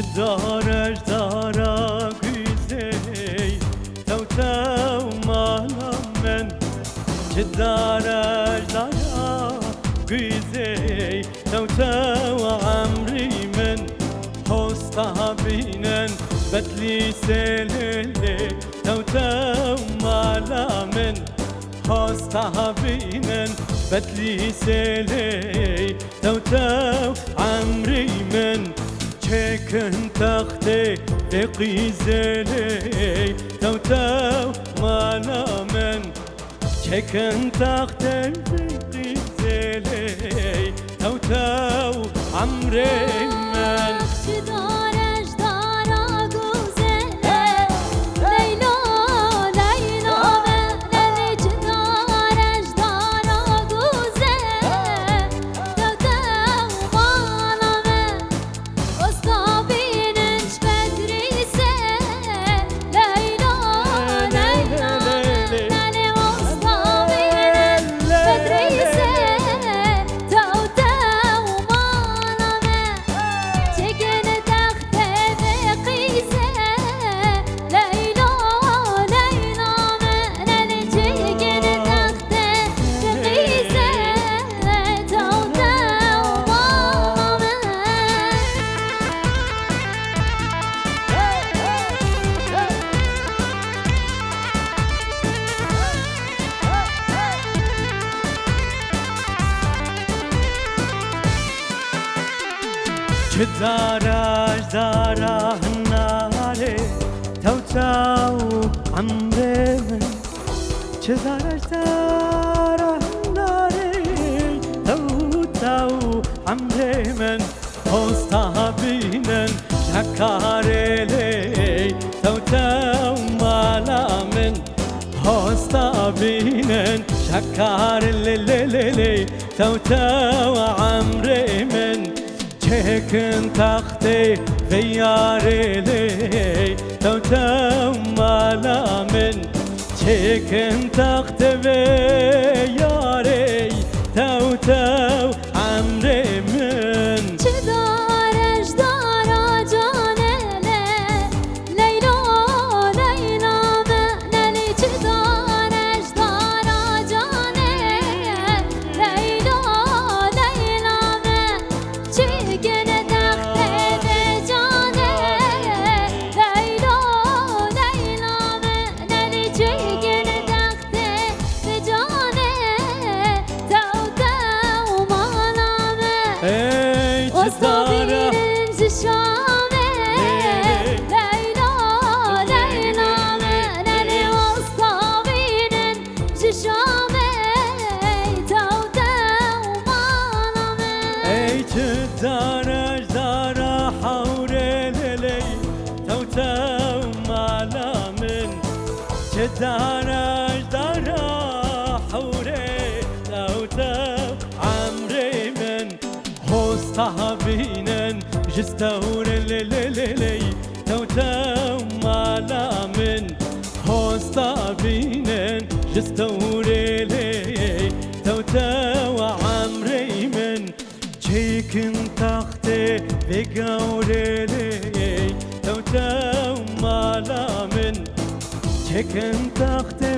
دارش دارا güzel تو مالا من دارش دارا güzel تو عمري من حسطها بينن بدلي سلالي تو مالا من حسطها بينن بدلي سلالي تو عمري من چکن تخته بقیزلی تو مالا من چکن تخته بقیزلی تو عمری من چه دارش داره ناره تو عمر من چه دارش داره ناره تو عمر من حسطها بینن شکارلی تو مالا من حسطها بینن شکارلی تو عمر من چکن تخته بیارلی تو مالا من چکن تخته بیاری تو عمر من چه دارش دارا جانله لیلا لیلا منلی چه دارش دارا جانله لیلا لیلا من چکن تخته به جانه لیلا لیلا منلی چکن تخته به جانه تو مالا من ای چه داره شامه لیلا لیلا منلی واسطابینن شامه تو مالا من ای چه دارش داره حوره لیلی تو مالا من چه دارش داره حوره تو عمری من حسطها بینن جستور لیلی تو مالا من حسطها بینن جستور لیلی تو عمری من چیکن تخته بگوری تو مالا من چیکن تخته